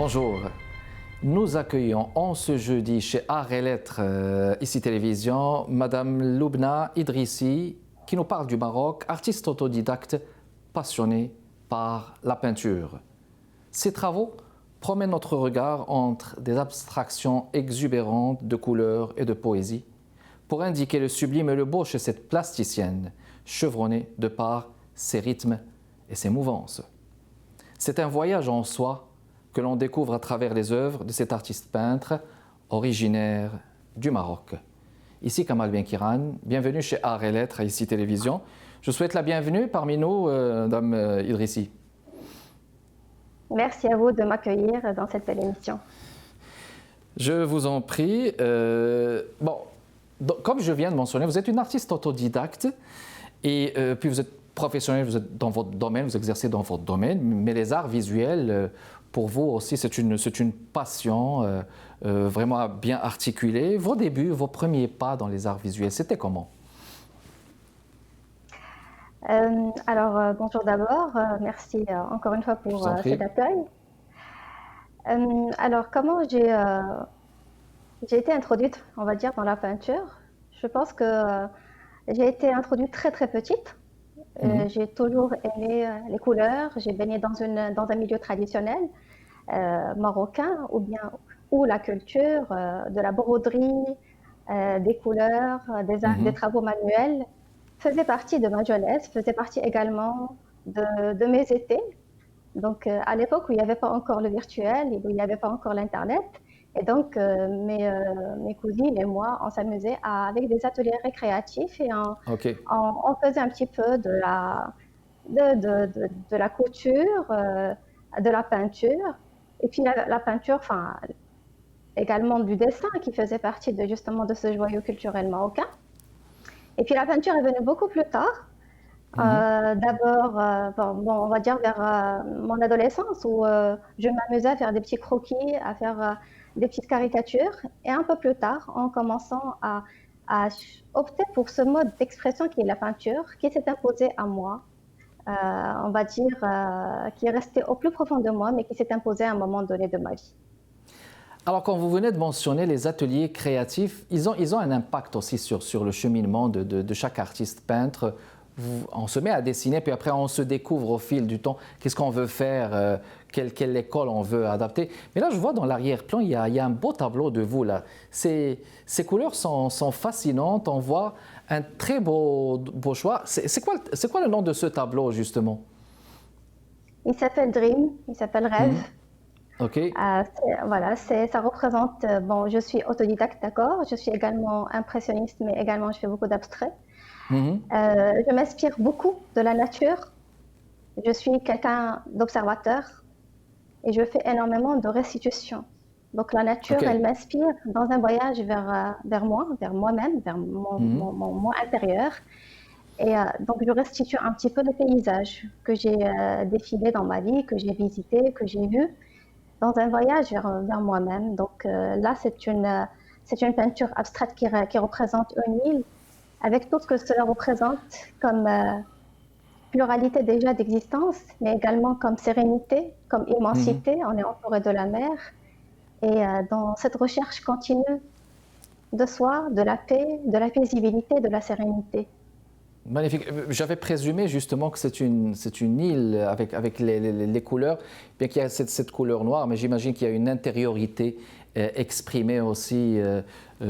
Bonjour. Nous accueillons en ce jeudi chez Art et Lettres, ici Télévision, Madame Loubna Idrissi, qui nous parle du Maroc, artiste autodidacte passionné par la peinture. Ses travaux promènent notre regard entre des abstractions exubérantes de couleurs et de poésie pour indiquer le sublime et le beau chez cette plasticienne, chevronnée de par ses rythmes et ses mouvances. C'est un voyage en soi que l'on découvre à travers les œuvres de cet artiste peintre originaire du Maroc. Ici Kamal Benkiran, bienvenue chez Art et Lettres, ici Télévision. Je souhaite la bienvenue parmi nous, Dame Idrissi. Merci à vous de m'accueillir dans cette belle émission. Je vous en prie. Comme je viens de mentionner, vous êtes une artiste autodidacte et puis vous êtes professionnel, vous êtes dans votre domaine, vous exercez dans votre domaine, mais les arts visuels, pour vous aussi, c'est une passion vraiment bien articulée. Vos débuts, vos premiers pas dans les arts visuels, c'était comment? Bonjour d'abord, merci encore une fois pour cet accueil. Comment j'ai été introduite, on va dire, dans la peinture? Je pense que j'ai été introduite très très petite. J'ai toujours aimé les couleurs, j'ai baigné dans un milieu traditionnel marocain ou la culture de la broderie, des couleurs, des travaux manuels faisait partie de ma jeunesse, faisait partie également de mes étés. Donc à l'époque où il n'y avait pas encore le virtuel, où il n'y avait pas encore l'Internet, et donc mes cousines et moi, on s'amusait avec des ateliers récréatifs et on faisait un petit peu de la couture, de la peinture, et puis la peinture, enfin également du dessin qui faisait partie justement de ce joyau culturel marocain. Et puis la peinture est venue beaucoup plus tard. D'abord, on va dire vers mon adolescence où je m'amusais à faire des petits croquis, à faire des petites caricatures. Et un peu plus tard, en commençant à opter pour ce mode d'expression qui est la peinture, qui s'est imposé à moi, on va dire, qui est resté au plus profond de moi, mais qui s'est imposé à un moment donné de ma vie. Alors, quand vous venez de mentionner les ateliers créatifs, ils ont un impact aussi sur le cheminement de chaque artiste peintre. On se met à dessiner, puis après on se découvre au fil du temps qu'est-ce qu'on veut faire, quelle école on veut adapter. Mais là, je vois dans l'arrière-plan, il y a un beau tableau de vous là. Ces couleurs sont fascinantes, on voit un très beau choix. C'est quoi le nom de ce tableau, justement? Il s'appelle Dream, il s'appelle Rêve. Okay. Ça représente, je suis autodidacte, d'accord, je suis également impressionniste, mais également je fais beaucoup d'abstrait. Je m'inspire beaucoup de la nature, je suis quelqu'un d'observateur et je fais énormément de restitution. Donc la nature, elle m'inspire dans un voyage vers moi-même, vers mon moi intérieur. Et donc je restitue un petit peu le paysage que j'ai défilé dans ma vie, que j'ai visité, que j'ai vu, dans un voyage vers moi-même. Donc là, c'est une peinture abstraite qui représente une île, avec tout ce que cela représente comme pluralité déjà d'existence, mais également comme sérénité, comme immensité. On est entouré de la mer. Et dans cette recherche continue de soi, de la paix, de la paisibilité, de la sérénité. Magnifique. J'avais présumé justement que c'est une île avec les couleurs, bien qu'il y a cette couleur noire, mais j'imagine qu'il y a une intériorité exprimée aussi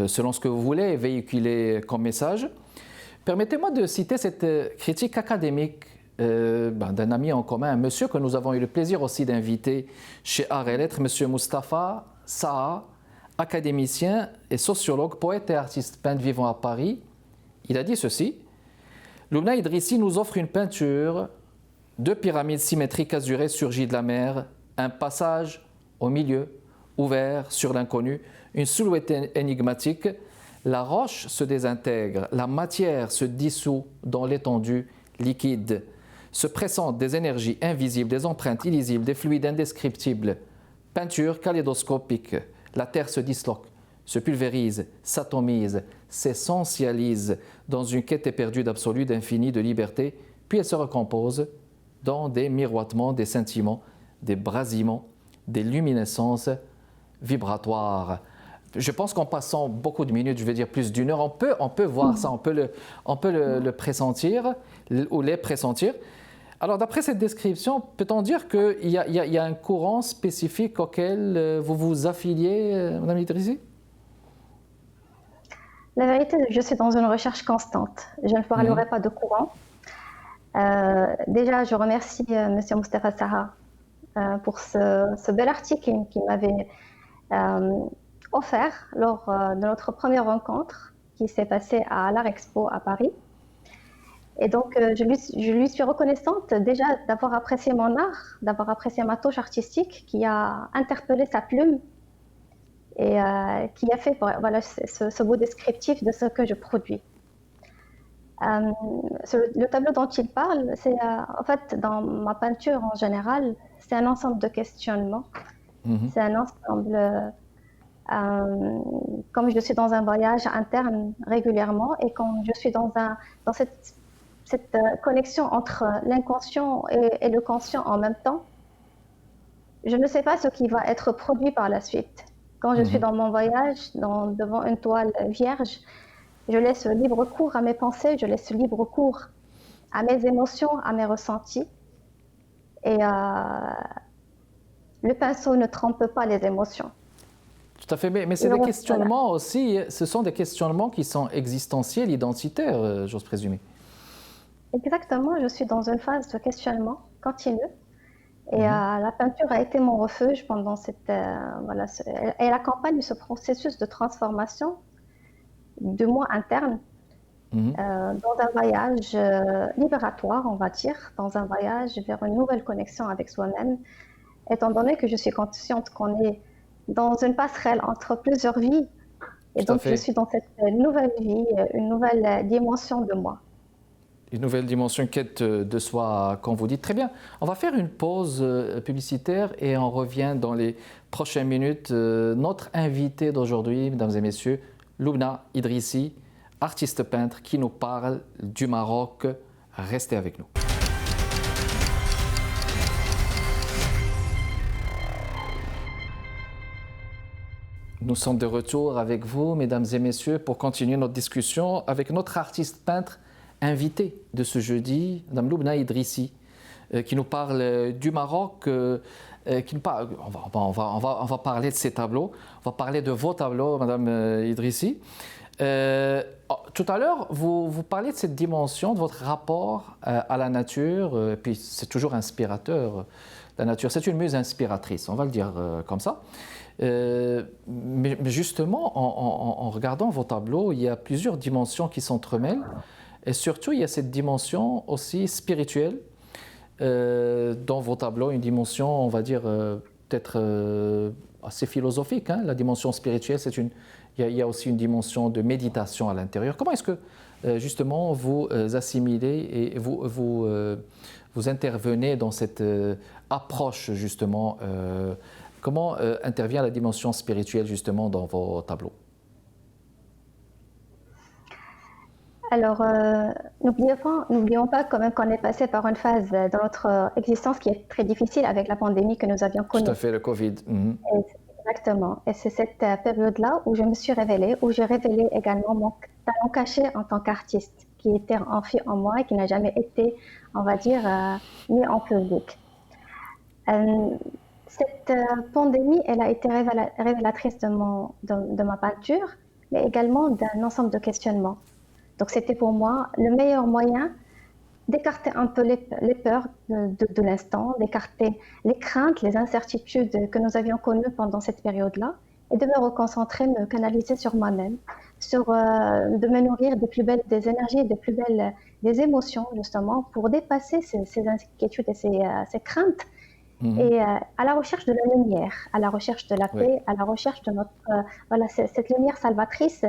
selon ce que vous voulez véhiculer comme message. Permettez-moi de citer cette critique académique d'un ami en commun, un monsieur que nous avons eu le plaisir aussi d'inviter chez Art et Lettres, monsieur Moustapha Saha, académicien et sociologue, poète et artiste peintre vivant à Paris. Il a dit ceci: Loubna Idrissi nous offre une peinture, deux pyramides symétriques azurées surgies de la mer, un passage au milieu, ouvert sur l'inconnu, une silhouette énigmatique. La roche se désintègre, la matière se dissout dans l'étendue liquide, se pressentent des énergies invisibles, des empreintes illisibles, des fluides indescriptibles. Peinture kaléidoscopique, la terre se disloque, se pulvérise, s'atomise, s'essentialise dans une quête éperdue d'absolu, d'infini, de liberté, puis elle se recompose dans des miroitements, des scintillements, des brasillements, des luminescences vibratoires. Je pense qu'en passant beaucoup de minutes, je vais dire plus d'une heure, on peut voir ça, on peut le pressentir ou les pressentir. Alors, d'après cette description, peut-on dire qu'il y a un courant spécifique auquel vous vous affiliez, Madame Idrissi? La vérité, je suis dans une recherche constante. Je ne parlerai pas de courant. Déjà, je remercie M. Moustapha Saha pour ce bel article qu'il m'avait offert lors de notre première rencontre qui s'est passée à l'Art Expo à Paris. Et donc, je lui suis reconnaissante déjà d'avoir apprécié mon art, d'avoir apprécié ma touche artistique qui a interpellé sa plume et qui a fait voilà, ce beau descriptif de ce que je produis. Le tableau dont il parle, c'est en fait dans ma peinture en général, c'est un ensemble de questionnements. C'est un ensemble, comme je suis dans un voyage interne régulièrement et quand je suis dans cette connexion entre l'inconscient et le conscient en même temps, je ne sais pas ce qui va être produit par la suite. Quand je suis dans mon voyage, devant une toile vierge, je laisse libre cours à mes pensées, je laisse libre cours à mes émotions, à mes ressentis. Et le pinceau ne trompe pas les émotions. Tout à fait, mais c'est des questionnements aussi, ce sont des questionnements qui sont existentiels, identitaires, j'ose présumer. Exactement, je suis dans une phase de questionnement continu. Et la peinture a été mon refuge pendant voilà, elle accompagne ce processus de transformation de moi interne dans un voyage libératoire, on va dire, dans un voyage vers une nouvelle connexion avec soi-même, étant donné que je suis consciente qu'on est dans une passerelle entre plusieurs vies. Et donc, je suis dans cette nouvelle vie, une nouvelle dimension de moi. Une nouvelle dimension, une quête de soi, comme vous dites. Très bien. On va faire une pause publicitaire et on revient dans les prochaines minutes. Notre invité d'aujourd'hui, mesdames et messieurs, Loubna Idrissi, artiste peintre qui nous parle du Maroc. Restez avec nous. Nous sommes de retour avec vous, mesdames et messieurs, pour continuer notre discussion avec notre artiste peintre invité de ce jeudi, Mme Loubna Idrissi, qui nous parle du Maroc. On va parler de ces tableaux, on va parler de vos tableaux, Mme Idrissi. Tout à l'heure, vous parlez de cette dimension, de votre rapport à la nature, et puis c'est toujours inspirateur, la nature. C'est une muse inspiratrice, on va le dire comme ça. Mais justement, en regardant vos tableaux, il y a plusieurs dimensions qui s'entremêlent. Et surtout, il y a cette dimension aussi spirituelle dans vos tableaux, une dimension, on va dire, peut-être assez philosophique. Hein. La dimension spirituelle, il y a aussi une dimension de méditation à l'intérieur. Comment est-ce que, justement, vous assimilez et vous intervenez dans cette approche, justement comment intervient la dimension spirituelle, justement, dans vos tableaux? Alors, n'oublions pas quand même qu'on est passé par une phase dans notre existence qui est très difficile avec la pandémie que nous avions connue. Tout à fait, le Covid. Exactement. Et c'est cette période-là où je me suis révélée, où j'ai révélé également mon talent caché en tant qu'artiste, qui était enfoui en moi et qui n'a jamais été, on va dire, mis en public. Cette pandémie, elle a été révélatrice de ma peinture, mais également d'un ensemble de questionnements. Donc, c'était pour moi le meilleur moyen d'écarter un peu les peurs de l'instant, d'écarter les craintes, les incertitudes que nous avions connues pendant cette période-là et de me reconcentrer, me canaliser sur moi-même, de me nourrir des énergies, des émotions, justement, pour dépasser ces inquiétudes et ces craintes et à la recherche de la lumière, à la recherche de la paix, à la recherche de cette lumière salvatrice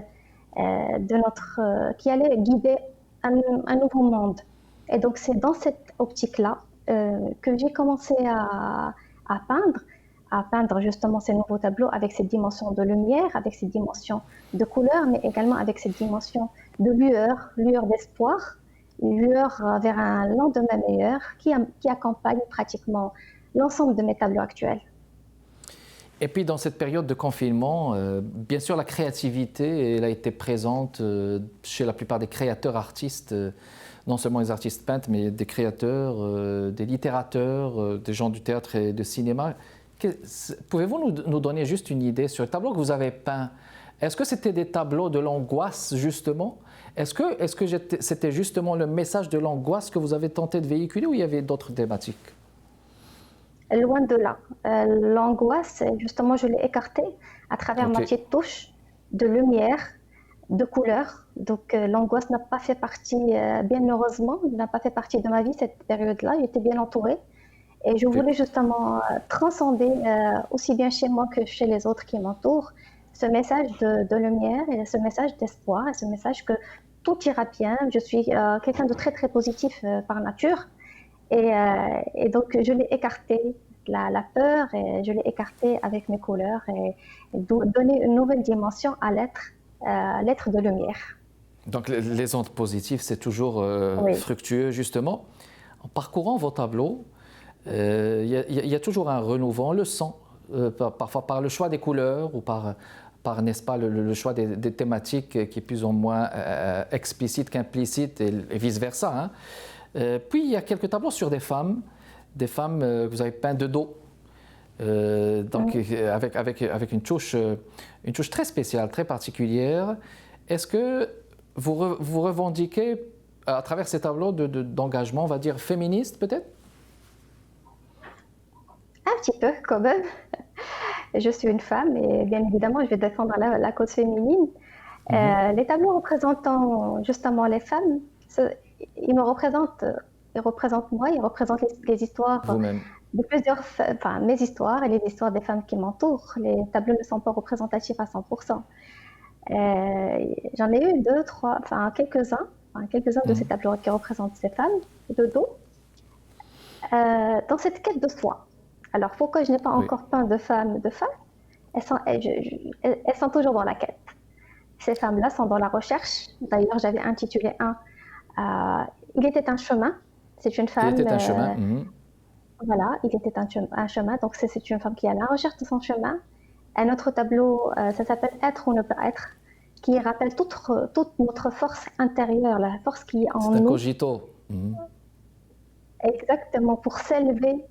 qui allait guider un nouveau monde. Et donc, c'est dans cette optique-là que j'ai commencé à peindre justement ces nouveaux tableaux avec cette dimension de lumière, avec cette dimension de couleur, mais également avec cette dimension de lueur d'espoir, lueur vers un lendemain meilleur qui accompagne pratiquement l'ensemble de mes tableaux actuels. Et puis dans cette période de confinement, bien sûr la créativité elle a été présente chez la plupart des créateurs artistes, non seulement les artistes peintres, mais des créateurs, des littérateurs, des gens du théâtre et du cinéma. Pouvez-vous nous donner juste une idée sur les tableaux que vous avez peints? Est-ce que c'était des tableaux de l'angoisse justement? Est-ce que c'était justement le message de l'angoisse que vous avez tenté de véhiculer ou il y avait d'autres thématiques? Loin de là. L'angoisse, justement, je l'ai écartée à travers ma petite touche de lumière, de couleur. Donc l'angoisse n'a pas fait partie, bien heureusement, n'a pas fait partie de ma vie cette période-là. J'étais bien entourée. Et je voulais justement transcender, aussi bien chez moi que chez les autres qui m'entourent, ce message de lumière et ce message d'espoir et ce message que tout ira bien. Je suis quelqu'un de très très positif par nature. Et donc, je l'ai écarté, la peur, et je l'ai écarté avec mes couleurs et donner une nouvelle dimension à l'être de lumière. Donc, les ondes positives, c'est toujours fructueux, justement. En parcourant vos tableaux, il y a toujours un renouveau. On le sent, parfois par le choix des couleurs ou par n'est-ce pas, le choix des thématiques qui est plus ou moins explicite qu'implicite et vice-versa, hein. Puis il y a quelques tableaux sur des femmes que vous avez peintes de dos, donc avec une touche très spéciale, très particulière. Est-ce que vous revendiquez à travers ces tableaux d'engagement, on va dire féministe peut-être? Un petit peu quand même. Je suis une femme et bien évidemment je vais défendre la cause féminine. Les tableaux représentant justement les femmes, ils me représentent, ils représentent moi, ils représentent les histoires de plusieurs, enfin mes histoires et les histoires des femmes qui m'entourent. Les tableaux ne sont pas représentatifs à 100%. J'en ai eu deux, trois, quelques-uns de ces tableaux qui représentent ces femmes de dos. Dans cette quête de soi. Alors pourquoi je n'ai pas encore peint de femmes, elles sont toujours dans la quête. Ces femmes-là sont dans la recherche. D'ailleurs, j'avais intitulé Il était un chemin. C'est une femme. Il était un chemin. Voilà, il était un chemin. Donc, c'est une femme qui est à la recherche de son chemin. Un autre tableau, ça s'appelle Être ou ne pas être, qui rappelle toute notre force intérieure, la force qui est en nous. C'est un cogito. Exactement, pour s'élever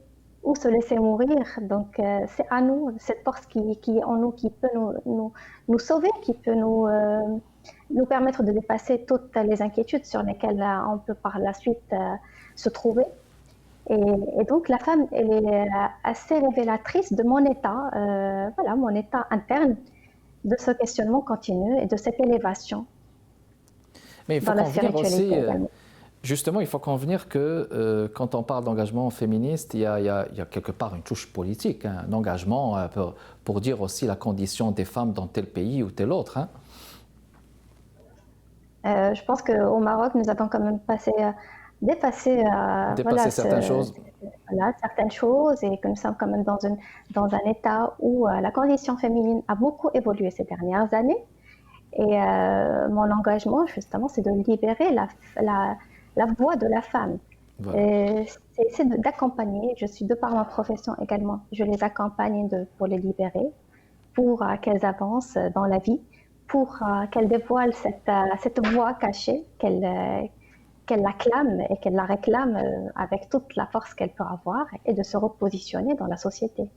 ou se laisser mourir. Donc, c'est à nous, cette force qui est en nous, qui peut nous sauver, qui peut nous permettre de dépasser toutes les inquiétudes sur lesquelles on peut par la suite se trouver. Et donc, la femme, elle est assez révélatrice de mon état, mon état interne, de ce questionnement continu et de cette élévation. Mais il faut convenir aussi, justement, il faut convenir que quand on parle d'engagement féministe, il y a quelque part une touche politique, hein, un engagement pour dire aussi la condition des femmes dans tel pays ou tel autre. Hein. Je pense qu'au Maroc, nous avons quand même dépassé certaines choses. Voilà, certaines choses et que nous sommes quand même dans un état où la condition féminine a beaucoup évolué ces dernières années. Et mon engagement, justement, c'est de libérer la voix de la femme. Voilà. C'est d'accompagner, je suis de par ma profession également, je les accompagne pour les libérer, pour qu'elles avancent dans la vie, pour qu'elles dévoilent cette voix cachée, qu'elle l'acclame et qu'elle la réclame avec toute la force qu'elle peut avoir et de se repositionner dans la société.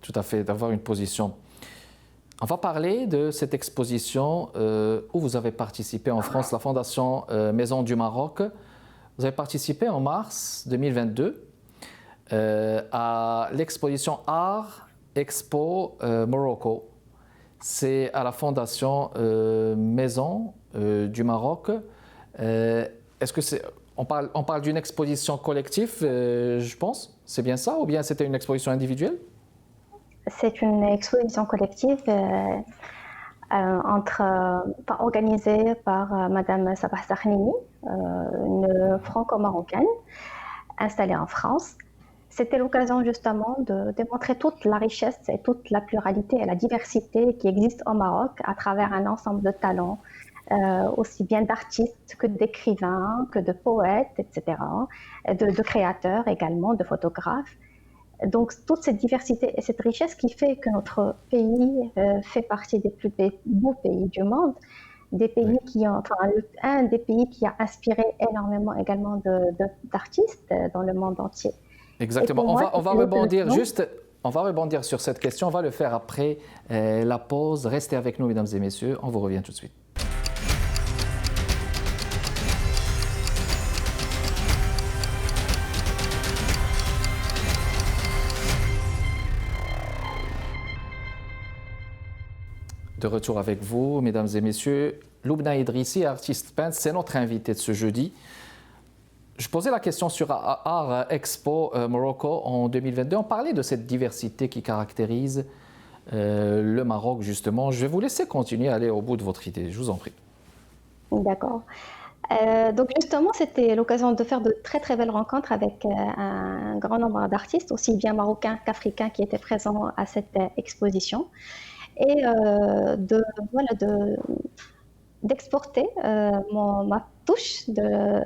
Tout à fait, d'avoir une position. On va parler de cette exposition où vous avez participé en France, la Fondation Maison du Maroc. Vous avez participé en mars 2022 à l'exposition Art Expo Morocco. C'est à la Fondation Maison du Maroc. Est-ce que on parle d'une exposition collective, je pense? C'est bien ça ou bien c'était une exposition individuelle? C'est une exposition collective organisée par Madame Sabah Zahnini, une franco-marocaine installée en France. C'était l'occasion justement de démontrer toute la richesse et toute la pluralité et la diversité qui existe au Maroc à travers un ensemble de talents, aussi bien d'artistes que d'écrivains, que de poètes, etc., de créateurs également, de photographes. Donc, toute cette diversité et cette richesse qui fait que notre pays fait partie des plus beaux pays du monde, des pays Oui. qui ont, enfin, un des pays qui a inspiré énormément également d'artistes dans le monde entier. Et Exactement. pour moi, On va c'était rebondir l'occasion. juste, on va rebondir sur cette question. On va le faire après la pause. Restez avec nous, mesdames et messieurs. On vous revient tout de suite. De retour avec vous, mesdames et messieurs. Loubna Idrissi, artiste peintre, c'est notre invité de ce jeudi. Je posais la question sur Art Expo Morocco en 2022. On parlait de cette diversité qui caractérise le Maroc, justement. Je vais vous laisser continuer à aller au bout de votre idée. Je vous en prie. D'accord. Donc justement, c'était l'occasion de faire de très très belles rencontres avec un grand nombre d'artistes, aussi bien marocains qu'africains, qui étaient présents à cette exposition. Et voilà, d'exporter ma touche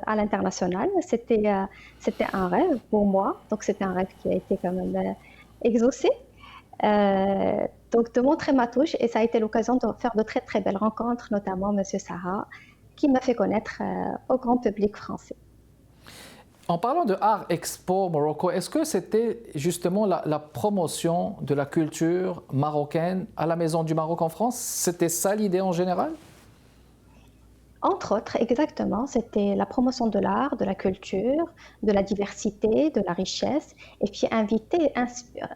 à l'international. C'était un rêve pour moi, donc c'était un rêve qui a été quand même exaucé. Donc de montrer ma touche, et ça a été l'occasion de faire de très très belles rencontres, notamment Monsieur Sarah, qui m'a fait connaître au grand public français. En parlant de Art Expo Morocco, est-ce que c'était justement la promotion de la culture marocaine à la Maison du Maroc en France? C'était ça l'idée en général? Entre autres, exactement, c'était la promotion de l'art, de la culture, de la diversité, de la richesse, et puis inviter,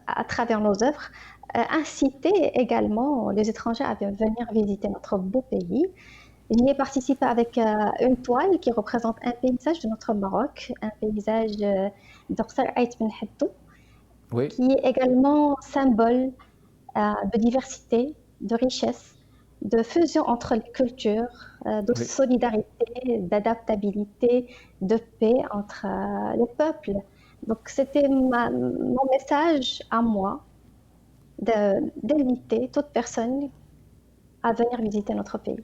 à travers nos œuvres, inciter également les étrangers à venir visiter notre beau pays. J'y ai participé avec une toile qui représente un paysage de notre Maroc, un paysage d'Orsay Ait Ben Hadou, Oui, qui est également symbole de diversité, de richesse, de fusion entre les cultures, de oui. solidarité, d'adaptabilité, de paix entre les peuples. Donc c'était mon message à moi d'inviter toute personne à venir visiter notre pays.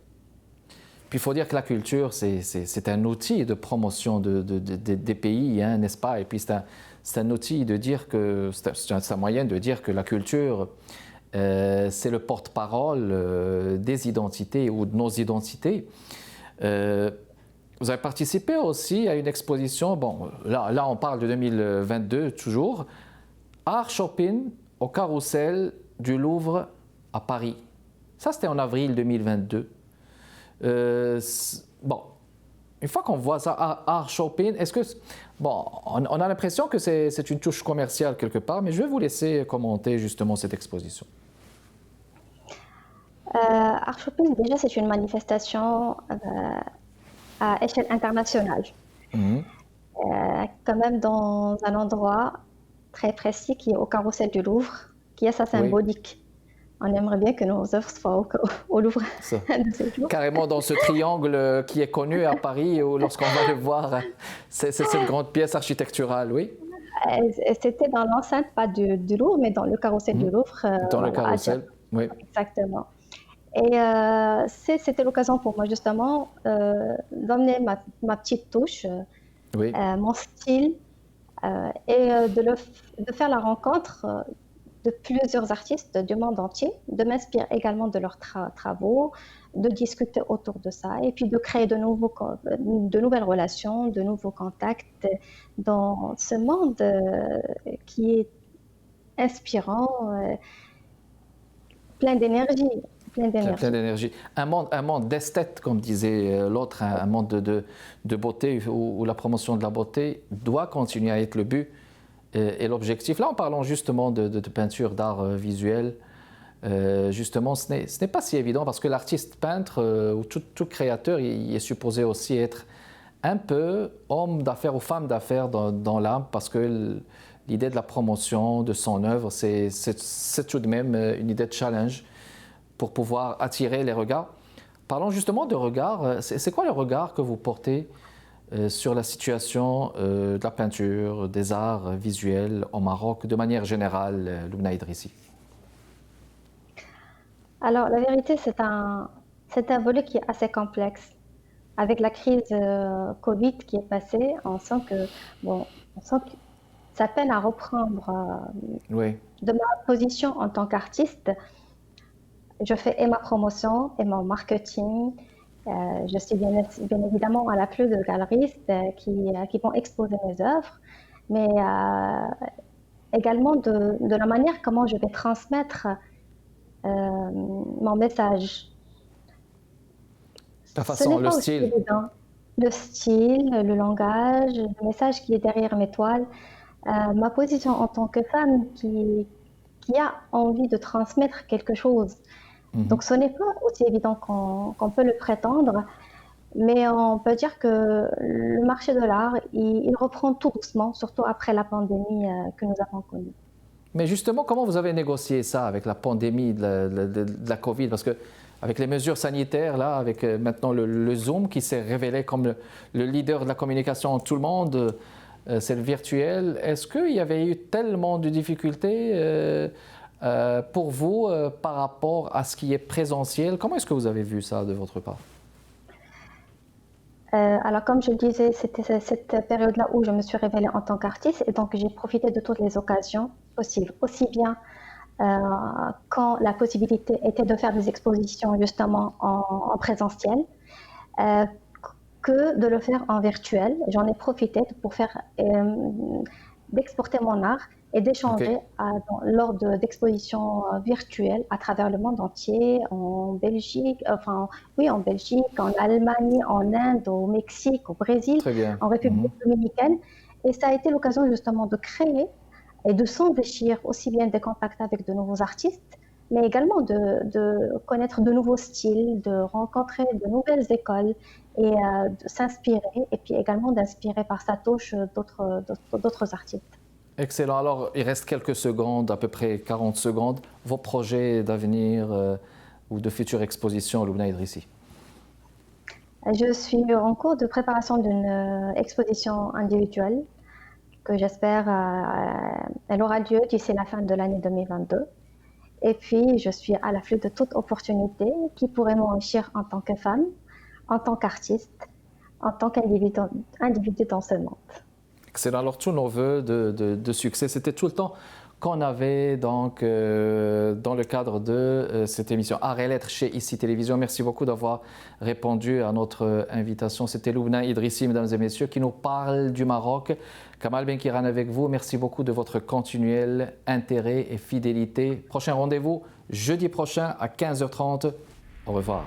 Puis il faut dire que la culture, c'est un outil de promotion des pays, hein, n'est-ce pas? Et puis c'est un outil de dire que, c'est un moyen de dire que la culture, c'est le porte-parole des identités ou de nos identités. Vous avez participé aussi à une exposition, bon, là on parle de 2022 toujours, Art Shopping au Carrousel du Louvre à Paris. Ça, c'était en avril 2022. Bon, une fois qu'on voit ça, Art Shopping, est-ce que... Bon, on a l'impression que c'est une touche commerciale quelque part, mais je vais vous laisser commenter justement cette exposition. Art Shopping, déjà, c'est une manifestation à échelle internationale. Mhm. Quand même dans un endroit très précis qui est au Carrousel du Louvre, qui a sa Oui, symbolique. On aimerait bien que nos œuvres soient au Louvre ça. de ces jours. Carrément dans ce triangle qui est connu à Paris, où lorsqu'on va le voir, c'est cette grande pièce architecturale, oui. C'était dans l'enceinte, pas du Louvre, mais dans le Carrousel du Mhm. Louvre, Dans le voilà, à Dieppe. carrousel, oui. Exactement. Et c'était l'occasion pour moi justement d'emmener ma petite touche, Oui, mon style, et de faire la rencontre de plusieurs artistes du monde entier, de m'inspirer également de leurs travaux, de discuter autour de ça, et puis de créer de nouvelles relations, de nouveaux contacts dans ce monde qui est inspirant, plein d'énergie, plein plein d'énergie. d'énergie. Un monde d'esthète, comme disait l'autre, un monde de beauté où la promotion de la beauté doit continuer à être le but et l'objectif. Là, en parlant justement de peinture, d'art visuel, justement, ce n'est pas si évident parce que l'artiste peintre ou tout créateur, il est supposé aussi être un peu homme d'affaires ou femme d'affaires dans l'âme parce que l'idée de la promotion de son œuvre, c'est tout de même une idée de challenge pour pouvoir attirer les regards. Parlons justement de regard. C'est quoi le regard que vous portez sur la situation de la peinture, des arts visuels au Maroc, de manière générale, Loubna Idrissi? Alors, la vérité, c'est un volet qui est assez complexe. Avec la crise Covid qui est passée, bon, on sent que ça peine à reprendre Oui. de ma position en tant qu'artiste. Je fais et ma promotion et mon marketing. Je suis bien évidemment à l'afflux de galeristes qui vont exposer mes œuvres, mais également de la manière comment je vais transmettre mon message. Ta Ce façon, n'est le pas aussi style. évident. Le style, le langage, le message qui est derrière mes toiles, ma position en tant que femme qui a envie de transmettre quelque chose. Mhm. Donc ce n'est pas aussi évident qu'on peut le prétendre, mais on peut dire que le marché de l'art, il reprend tout doucement, surtout après la pandémie que nous avons connue. Mais justement, comment vous avez négocié ça avec la pandémie de la Covid? Parce que avec les mesures sanitaires, là, avec maintenant le Zoom qui s'est révélé comme le leader de la communication entre tout le monde, c'est le virtuel. Est-ce qu'il y avait eu tellement de difficultés pour vous par rapport à ce qui est présentiel? Comment est-ce que vous avez vu ça de votre part? Alors, comme je le disais, c'était cette période-là où je me suis révélée en tant qu'artiste et donc j'ai profité de toutes les occasions possibles, aussi bien quand la possibilité était de faire des expositions justement en présentiel, euh, que de le faire en virtuel. J'en ai profité pour faire d'exporter mon art et OK. d'échanger lors d'expositions virtuelles à travers le monde entier, en Belgique, enfin oui, en Belgique, en Allemagne, en Inde, au Mexique, au Brésil, Très bien. en République Mhm. dominicaine. Et ça a été l'occasion justement de créer et de s'enrichir aussi bien des contacts avec de nouveaux artistes, mais également de connaître de nouveaux styles, de rencontrer de nouvelles écoles et de s'inspirer, et puis également d'inspirer par sa touche d'autres artistes. Excellent. Alors, il reste quelques secondes, à peu près 40 secondes. Vos projets d'avenir ou de futures expositions, Loubna Idrissi? Je suis en cours de préparation d'une exposition individuelle que j'espère elle aura lieu d'ici la fin de l'année 2022. Et puis, je suis à l'afflux de toute opportunité qui pourrait m'enrichir en tant que femme, en tant qu'artiste, en tant qu'individu dans ce monde. Excellent. Alors, tous nos voeux de succès, c'était tout le temps qu'on avait donc dans le cadre de cette émission Art et Lettres chez ICI Télévision. Merci beaucoup d'avoir répondu à notre invitation. C'était Loubna Idrissi, mesdames et messieurs, qui nous parle du Maroc. Kamal Benkiran avec vous. Merci beaucoup de votre continuel intérêt et fidélité. Prochain rendez-vous jeudi prochain à 15h30. Au revoir.